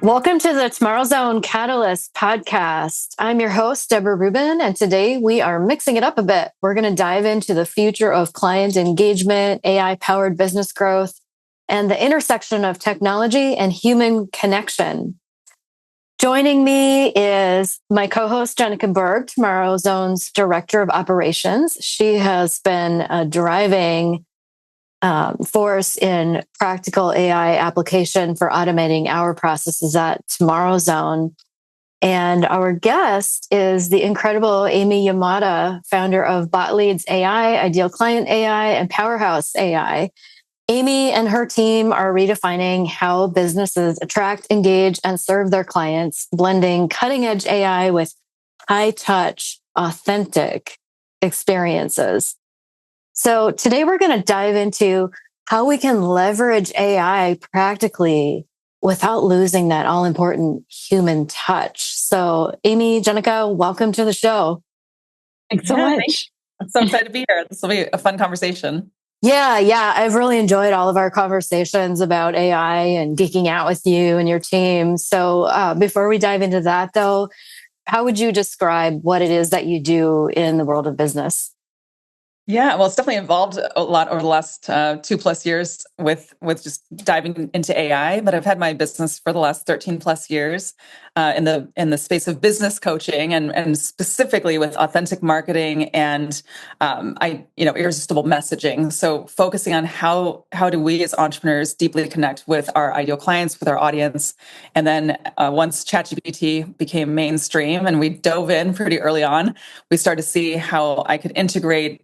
Welcome to the TomorrowZone Catalyst Podcast. I'm your host, Deborah Reuben, and today we are mixing it up a bit. We're going to dive into the future of client engagement, AI-powered business growth, and the intersection of technology and human connection. Joining me is my co-host, Jennica Burgh, TomorrowZone's Director of Operations. She has been a driving force in practical AI application for automating our processes at TomorrowZone. And our guest is the incredible Amy Yamada, founder of BotLeads.ai, IdealClient.ai, and Powerhouse AI. Amy and her team are redefining how businesses attract, engage, and serve their clients, blending cutting-edge AI with high-touch, authentic experiences. So today we're going to dive into how we can leverage AI practically without losing that all-important human touch. So Amy, Jennica, welcome to the show. Thanks so much. I'm so excited to be here. This will be a fun conversation. Yeah. I've really enjoyed all of our conversations about AI and geeking out with you and your team. So before we dive into that, though, how would you describe what it is that you do in the world of business? Yeah, well, it's definitely evolved a lot over the last 2+ years with just diving into AI. But I've had my business for the last 13+ years in the space of business coaching and specifically with authentic marketing and irresistible messaging. So focusing on how do we as entrepreneurs deeply connect with our ideal clients, with our audience, and then once ChatGPT became mainstream and we dove in pretty early on, we started to see how I could integrate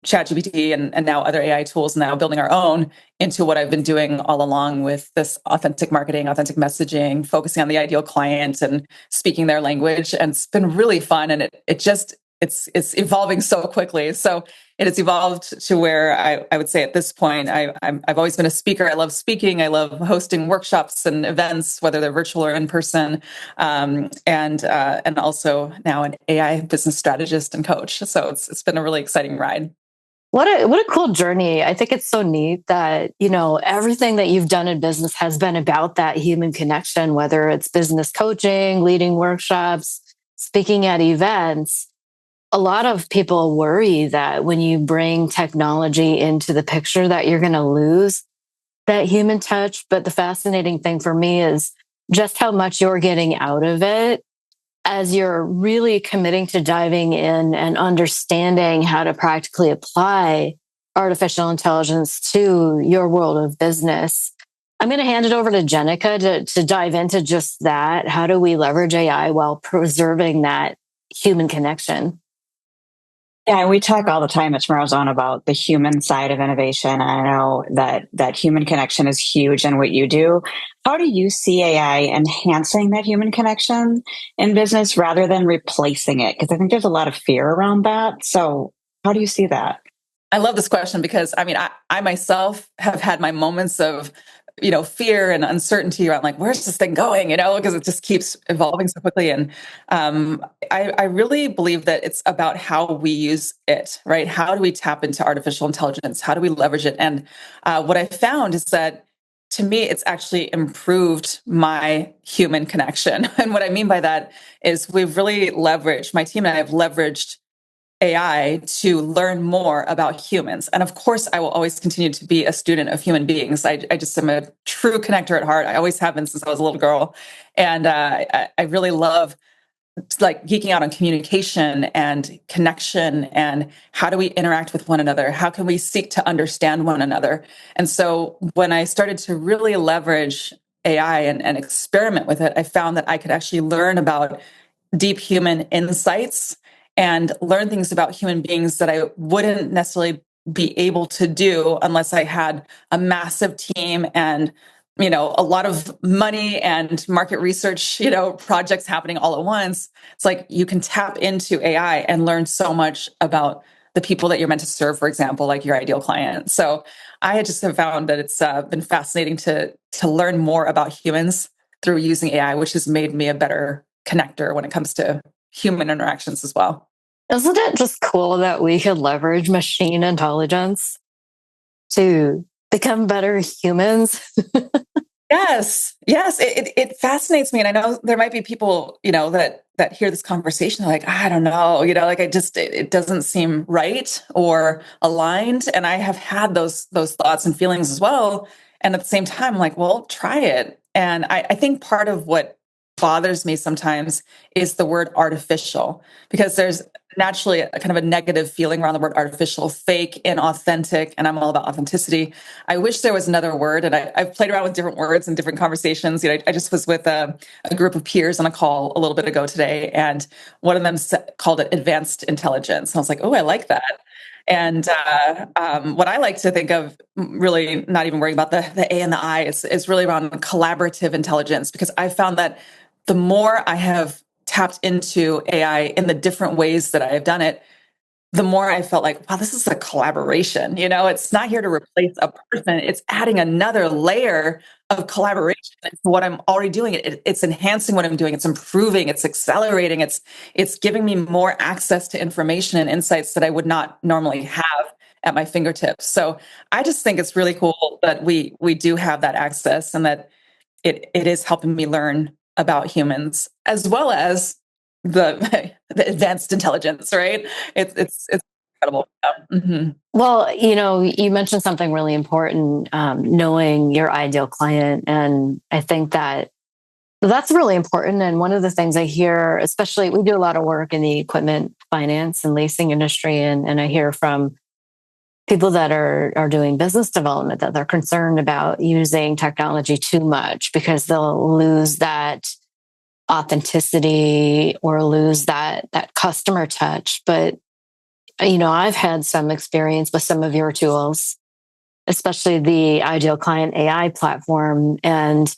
ChatGPT and now other AI tools, now building our own into what I've been doing all along with this authentic marketing, authentic messaging, focusing on the ideal client and speaking their language. And it's been really fun. And it's evolving so quickly. So it has evolved to where I would say at this point, I've always been a speaker. I love speaking. I love hosting workshops and events, whether they're virtual or in person. And also now an AI business strategist and coach. So it's been a really exciting ride. What a cool journey. I think it's so neat that, everything that you've done in business has been about that human connection, whether it's business coaching, leading workshops, speaking at events. A lot of people worry that when you bring technology into the picture that you're going to lose that human touch. But the fascinating thing for me is just how much you're getting out of it as you're really committing to diving in and understanding how to practically apply artificial intelligence to your world of business. I'm going to hand it over to Jennica to dive into just that. How do we leverage AI while preserving that human connection? Yeah, we talk all the time at TomorrowZone about the human side of innovation. And I know that human connection is huge in what you do. How do you see AI enhancing that human connection in business rather than replacing it? Because I think there's a lot of fear around that. So how do you see that? I love this question because I myself have had my moments of fear and uncertainty around like, where's this thing going? Because it just keeps evolving so quickly. And I really believe that it's about how we use it, right? How do we tap into artificial intelligence? How do we leverage it? And what I found is that to me, it's actually improved my human connection. And what I mean by that is we've really leveraged, my team and I have leveraged AI to learn more about humans. And of course, I will always continue to be a student of human beings. I just am a true connector at heart. I always have been since I was a little girl. And I really love like geeking out on communication and connection and how do we interact with one another? How can we seek to understand one another? And so when I started to really leverage AI and experiment with it, I found that I could actually learn about deep human insights and learn things about human beings that I wouldn't necessarily be able to do unless I had a massive team and a lot of money and market research, projects happening all at once. It's like you can tap into AI and learn so much about the people that you're meant to serve, for example, like your ideal client. So I just have found that it's been fascinating to learn more about humans through using AI, which has made me a better connector when it comes to human interactions as well. Isn't it just cool that we could leverage machine intelligence to become better humans? Yes. It fascinates me, and I know there might be people, that hear this conversation, like, I don't know, like it doesn't seem right or aligned, and I have had those thoughts and feelings as well. And at the same time, I'm like, well, try it. And I think part of what bothers me sometimes is the word artificial, because there's naturally a kind of a negative feeling around the word artificial, fake, inauthentic, and I'm all about authenticity. I wish there was another word, and I've played around with different words in different conversations. I just was with a group of peers on a call a little bit ago today, and one of them called it advanced intelligence. And I was like, oh, I like that. And what I like to think of, really not even worrying about the A and the I, is really around collaborative intelligence, because I found that the more I have tapped into AI in the different ways that I have done it, the more I felt like, wow, this is a collaboration. It's not here to replace a person. It's adding another layer of collaboration to what I'm already doing. It's enhancing what I'm doing. It's improving. It's accelerating. It's giving me more access to information and insights that I would not normally have at my fingertips. So I just think it's really cool that we do have that access, and that it is helping me learn about humans as well as the advanced intelligence, right? It's incredible. Mm-hmm. Well, you mentioned something really important, knowing your ideal client. And I think that's really important. And one of the things I hear, especially, we do a lot of work in the equipment finance and leasing industry. And I hear from people that are doing business development that they're concerned about using technology too much, because they'll lose that authenticity or lose that customer touch. But I've had some experience with some of your tools, especially the IdealClient.ai platform, and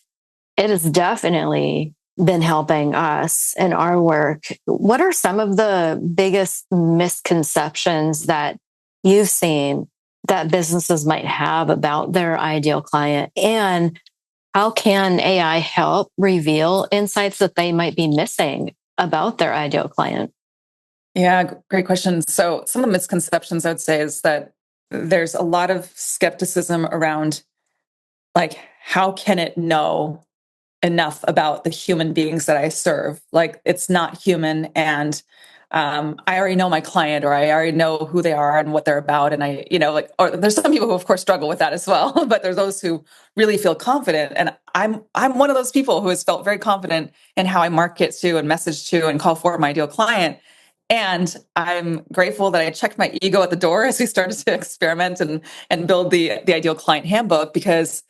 it has definitely been helping us in our work. What are some of the biggest misconceptions that you've seen that businesses might have about their ideal client? And how can AI help reveal insights that they might be missing about their ideal client? Yeah, great question. So some of the misconceptions I would say is that there's a lot of skepticism around, like, how can it know enough about the human beings that I serve? Like, it's not human, and I already know my client, or I already know who they are and what they're about. And or there's some people who, of course, struggle with that as well. But there's those who really feel confident, and I'm one of those people who has felt very confident in how I market to and message to and call for my ideal client. And I'm grateful that I checked my ego at the door as we started to experiment and build the ideal client handbook, because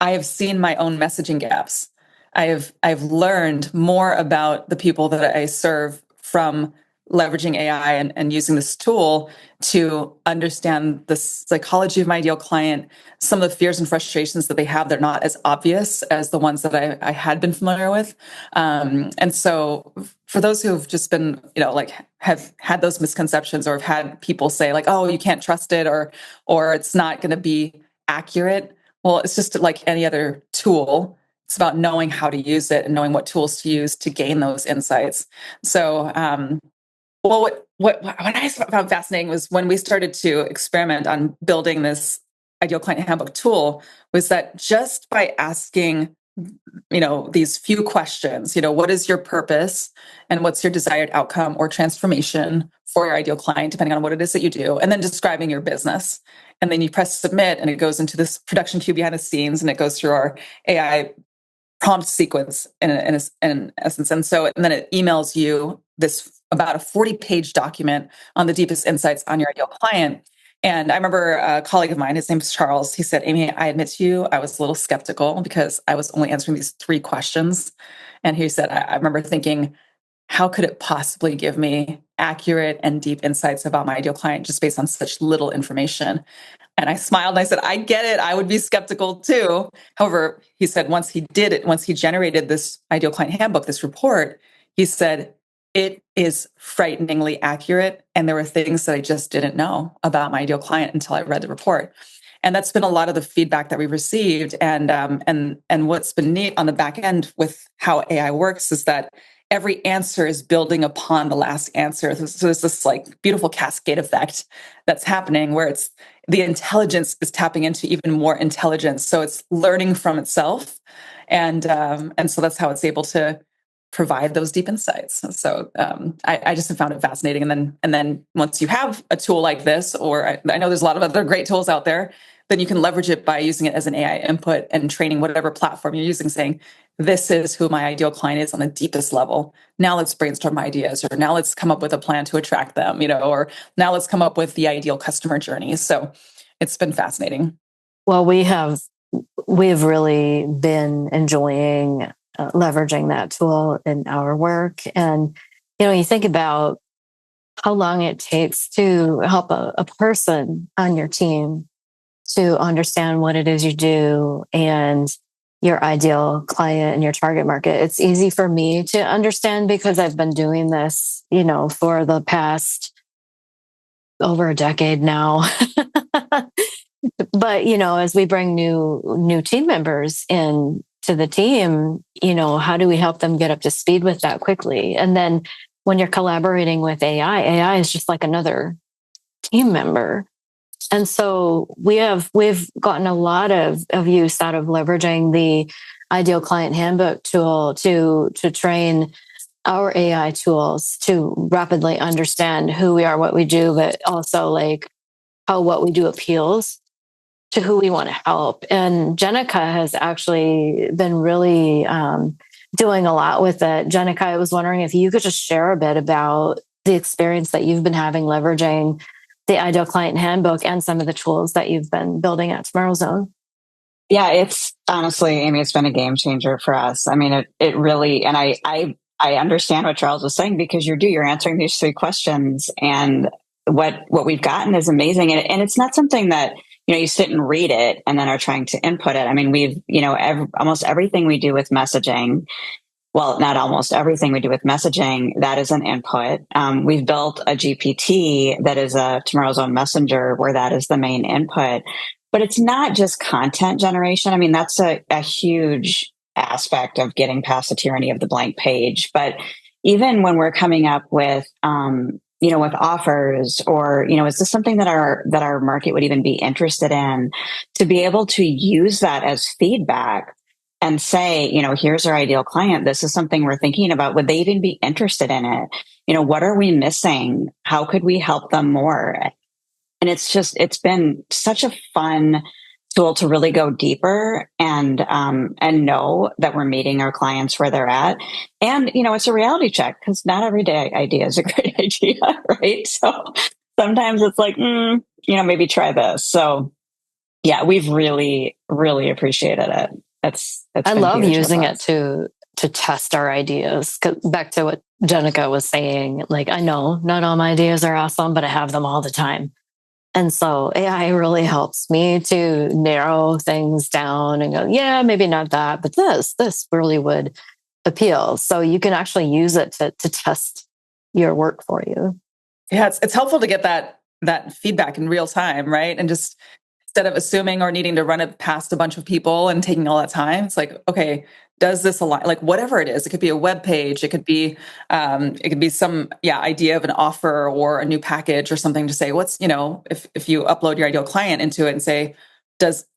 I have seen my own messaging gaps. I've learned more about the people that I serve from leveraging AI and using this tool to understand the psychology of my ideal client, some of the fears and frustrations that they have. They're not as obvious as the ones that I had been familiar with. And so for those who have just been, have had those misconceptions, or have had people say like, oh, you can't trust it, or it's not going to be accurate. Well, it's just like any other tool. It's about knowing how to use it and knowing what tools to use to gain those insights. So, well, what I found fascinating was when we started to experiment on building this ideal client handbook tool, was that just by asking, these few questions, what is your purpose and what's your desired outcome or transformation for your ideal client, depending on what it is that you do, and then describing your business. And then you press submit, and it goes into this production queue behind the scenes, and it goes through our AI prompt sequence in essence. And then it emails you this about a 40-page document on the deepest insights on your ideal client. And I remember a colleague of mine, his name is Charles, he said, Amy, I admit to you, I was a little skeptical because I was only answering these 3 questions. And he said, I remember thinking, how could it possibly give me accurate and deep insights about my ideal client just based on such little information? And I smiled and I said, I get it. I would be skeptical too. However, he said, once he generated this ideal client handbook, this report, he said, it is frighteningly accurate. And there were things that I just didn't know about my ideal client until I read the report. And that's been a lot of the feedback that we've received. And what's been neat on the back end with how AI works is that every answer is building upon the last answer. So there's this like beautiful cascade effect that's happening where the intelligence is tapping into even more intelligence. So it's learning from itself. And so that's how it's able to provide those deep insights. So I just have found it fascinating. And then once you have a tool like this, or I know there's a lot of other great tools out there, then you can leverage it by using it as an AI input and training whatever platform you're using, saying, this is who my ideal client is on the deepest level. Now let's brainstorm ideas, or now let's come up with a plan to attract them, or now let's come up with the ideal customer journey. So it's been fascinating. Well, we've really been enjoying leveraging that tool in our work. And, you think about how long it takes to help a person on your team to understand what it is you do and your ideal client and your target market. It's easy for me to understand because I've been doing this, for the past over a decade now. But, as we bring new team members in to the team, how do we help them get up to speed with that quickly? And then when you're collaborating with AI is just like another team member. And so we've gotten a lot of use out of leveraging the Ideal Client Handbook tool to train our AI tools to rapidly understand who we are, what we do, but also like how what we do appeals to who we want to help. And Jennica has actually been really doing a lot with it. Jennica, I was wondering if you could just share a bit about the experience that you've been having leveraging the Ideal Client Handbook and some of the tools that you've been building at TomorrowZone. Yeah, it's honestly, Amy, it's been a game changer for us. I mean, it really, and I understand what Charles was saying, because you're answering these three questions, and what we've gotten is amazing. And it's not something that, you sit and read it and then are trying to input it. I mean, we've, almost everything we do with messaging, well, not almost everything we do with messaging, that is an input. We've built a GPT that is a TomorrowZone Messenger, where that is the main input. But it's not just content generation. I mean, that's a huge aspect of getting past the tyranny of the blank page. But even when we're coming up with, with offers, or, is this something that our market would even be interested in, to be able to use that as feedback and say, here's our ideal client. This is something we're thinking about. Would they even be interested in it? What are we missing? How could we help them more? And it's been such a fun tool to really go deeper and know that we're meeting our clients where they're at. And, it's a reality check, because not every day idea is a great idea, right? So sometimes it's like, maybe try this. So yeah, we've really, really appreciated it. I love using it to test our ideas. 'Cause back to what Jennica was saying, like, I know not all my ideas are awesome, but I have them all the time. And so AI really helps me to narrow things down and go, yeah, maybe not that, but this really would appeal. So you can actually use it to test your work for you. Yeah, it's helpful to get that feedback in real time, right? And just instead of assuming or needing to run it past a bunch of people and taking all that time, it's like, okay, does this align? Like whatever it is, it could be a web page, it could be some idea of an offer or a new package or something, to say what's, if you upload your ideal client into it and say,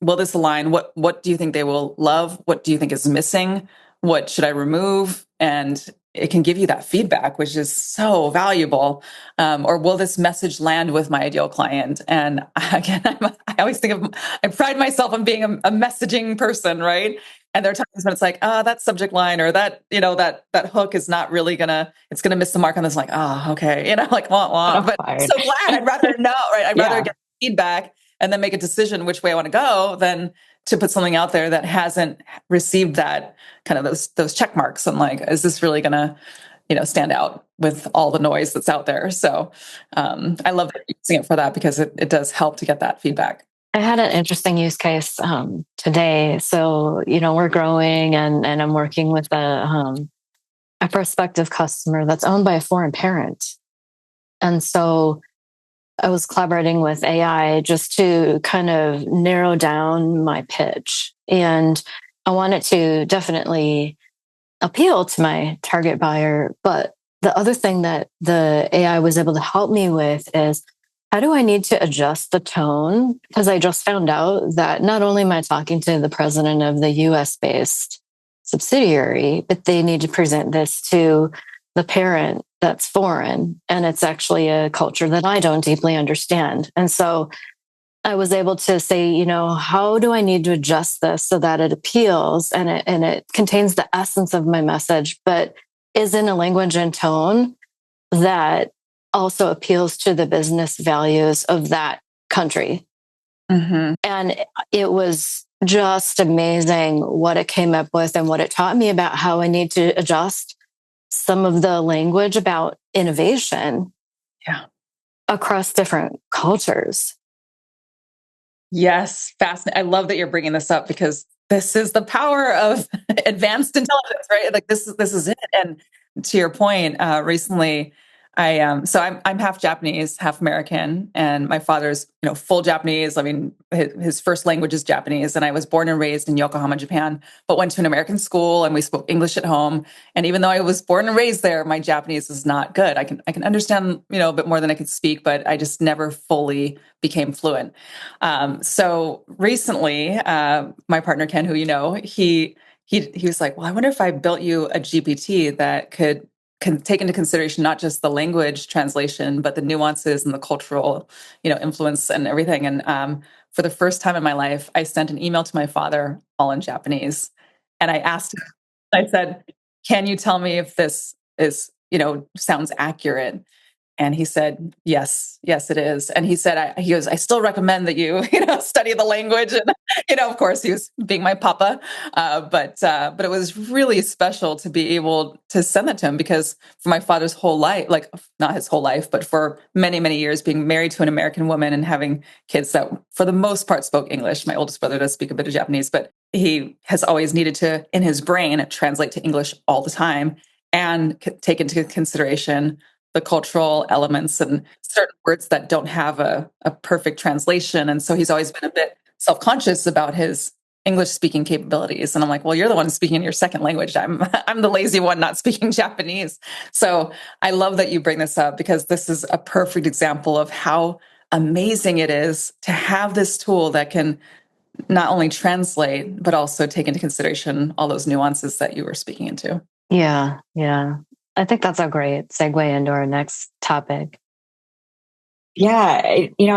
will this align? What do you think they will love? What do you think is missing? What should I remove? And it can give you that feedback, which is so valuable. Or will this message land with my ideal client? And again, I always think I pride myself on being a messaging person, right? And there are times when it's like, that subject line or that, that hook is not really it's gonna miss the mark on this. Like, okay, like, wah, wah. But I'm so glad. I'd rather know, right? I'd rather get feedback and then make a decision which way I want to go than to put something out there that hasn't received that kind of those check marks. And like, is this really gonna, stand out with all the noise that's out there? So I love using it for that, because it does help to get that feedback. I had an interesting use case today. So, we're growing and I'm working with a prospective customer that's owned by a foreign parent. And so I was collaborating with AI just to kind of narrow down my pitch. And I wanted to definitely appeal to my target buyer. But the other thing that the AI was able to help me with is how do I need to adjust the tone? Because I just found out that not only am I talking to the president of the US based subsidiary, but they need to present this to the parent that's foreign. And it's actually a culture that I don't deeply understand. And so I was able to say, how do I need to adjust this so that it appeals and it contains the essence of my message, but is in a language and tone that also appeals to the business values of that country. Mm-hmm. And it was just amazing what it came up with and what it taught me about how I need to adjust some of the language about innovation across different cultures. Yes, fascinating. I love that you're bringing this up because this is the power of advanced intelligence, right? Like this is it. And to your point, recently, I'm half Japanese, half American, and my father's full Japanese. I mean, his first language is Japanese, and I was born and raised in Yokohama, Japan, but went to an American school, and we spoke English at home. And even though I was born and raised there, my Japanese is not good. I can understand a bit more than I could speak, but I just never fully became fluent. So recently, my partner Ken, who he was like, well, I wonder if I built you a GPT that can take into consideration not just the language translation, but the nuances and the cultural, influence and everything. And for the first time in my life, I sent an email to my father all in Japanese, and I asked him, I said, "Can you tell me if this is, sounds accurate?" And he said, yes, it is. And he said, he goes, I still recommend that you, study the language. And, of course, he was being my papa. But it was really special to be able to send that to him because for my father's whole life, like not his whole life, but for many, many years, being married to an American woman and having kids that for the most part spoke English. My oldest brother does speak a bit of Japanese, but he has always needed to, in his brain, translate to English all the time and take into consideration the cultural elements and certain words that don't have a perfect translation. And so he's always been a bit self-conscious about his English speaking capabilities. And I'm like, well, you're the one speaking in your second language. I'm the lazy one not speaking Japanese. So I love that you bring this up because this is a perfect example of how amazing it is to have this tool that can not only translate, but also take into consideration all those nuances that you were speaking into. Yeah. I think that's a great segue into our next topic. Yeah, and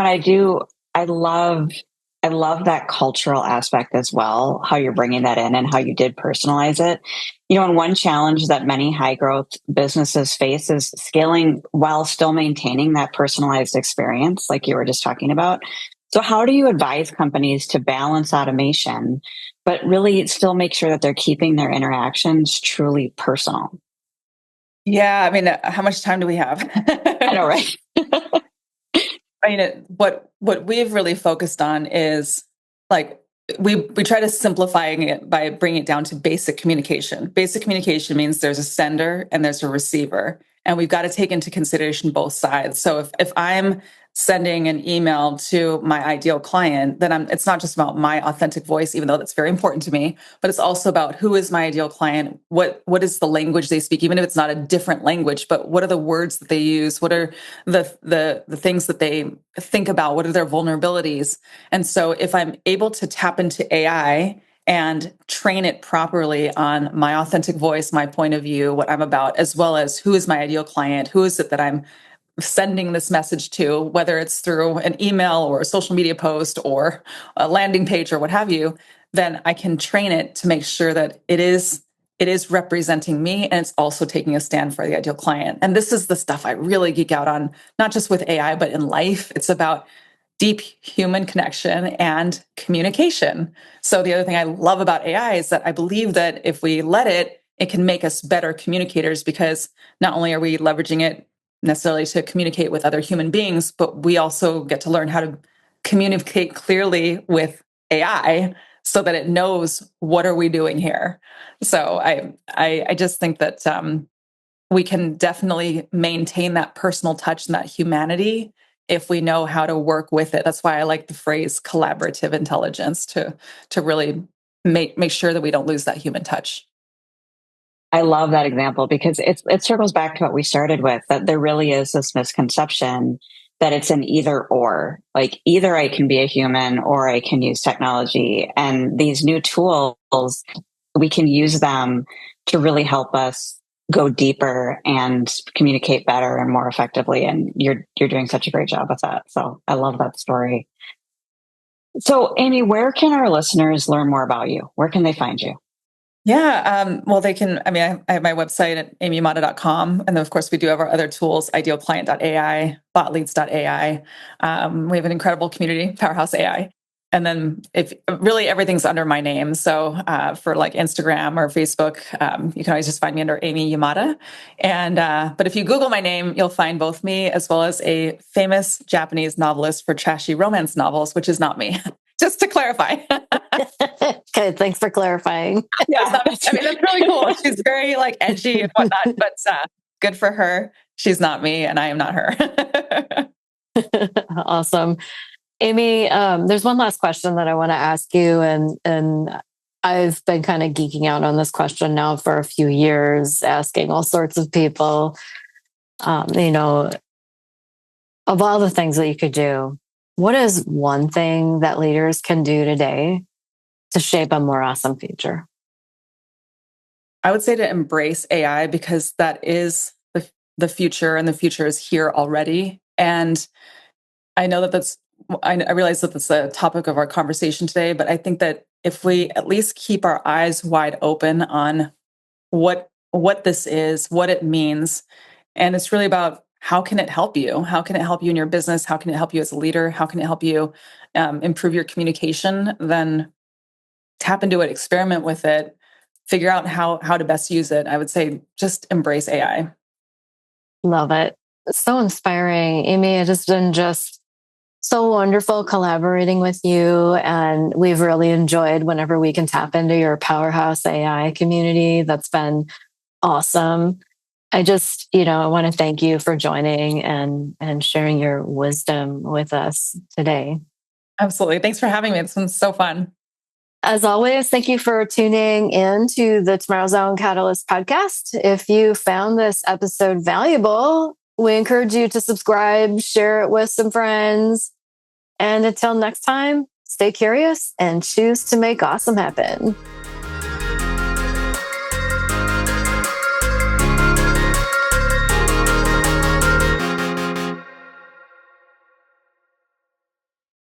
I love that cultural aspect as well, how you're bringing that in and how you did personalize it. And one challenge that many high growth businesses face is scaling while still maintaining that personalized experience, like you were just talking about. So how do you advise companies to balance automation, but really still make sure that they're keeping their interactions truly personal? Yeah, I mean, how much time do we have? I know, right? I mean, what we've really focused on is like we try to simplifying it by bringing it down to basic communication. Basic communication means there's a sender and there's a receiver, and we've got to take into consideration both sides. So if I'm sending an email to my ideal client, then it's not just about my authentic voice, even though that's very important to me, but it's also about who is my ideal client, what is the language they speak, even if it's not a different language, but what are the words that they use, what are the things that they think about, what are their vulnerabilities. And so if I'm able to tap into AI and train it properly on my authentic voice, my point of view, what I'm about, as well as who is my ideal client, who is it that I'm sending this message to, whether it's through an email or a social media post or a landing page or what have you, then I can train it to make sure that it is representing me and it's also taking a stand for the ideal client. And this is the stuff I really geek out on, not just with AI, but in life. It's about deep human connection and communication. So the other thing I love about AI is that I believe that if we let it, it can make us better communicators because not only are we leveraging it necessarily to communicate with other human beings, but we also get to learn how to communicate clearly with AI so that it knows what are we doing here. So I just think that we can definitely maintain that personal touch and that humanity if we know how to work with it. That's why I like the phrase collaborative intelligence to really make sure that we don't lose that human touch. I love that example because it circles back to what we started with, that there really is this misconception that it's an either or. Like either I can be a human or I can use technology. And these new tools, we can use them to really help us go deeper and communicate better and more effectively. And you're doing such a great job with that. So I love that story. So Amy, where can our listeners learn more about you? Where can they find you? Yeah, well, they can, I have my website at amyyamada.com. And then, of course, we do have our other tools, IdealClient.ai, BotLeads.ai. We have an incredible community, Powerhouse AI. And then if really everything's under my name. So for like Instagram or Facebook, you can always just find me under Amy Yamada. And but if you Google my name, you'll find both me as well as a famous Japanese novelist for trashy romance novels, which is not me. Just to clarify. Okay, thanks for clarifying. Yeah, that's really cool. She's very like edgy and whatnot, but good for her. She's not me, and I am not her. Awesome. Amy, there's one last question that I want to ask you, and I've been kind of geeking out on this question now for a few years, asking all sorts of people, of all the things that you could do, what is one thing that leaders can do today to shape a more awesome future? I would say to embrace AI because that is the future, and the future is here already. And I know that I realize that that's the topic of our conversation today, but I think that if we at least keep our eyes wide open on what this is, what it means, and it's really about how can it help you? How can it help you in your business? How can it help you as a leader? How can it help you improve your communication? Then tap into it, experiment with it, figure out how to best use it. I would say just embrace AI. Love it. It's so inspiring. Amy, it has been just so wonderful collaborating with you. And we've really enjoyed whenever we can tap into your Powerhouse AI community. That's been awesome. I just, I want to thank you for joining and sharing your wisdom with us today. Absolutely. Thanks for having me. It's been so fun. As always, thank you for tuning in to the TomorrowZone Catalyst Podcast. If you found this episode valuable, we encourage you to subscribe, share it with some friends. And until next time, stay curious and choose to make awesome happen.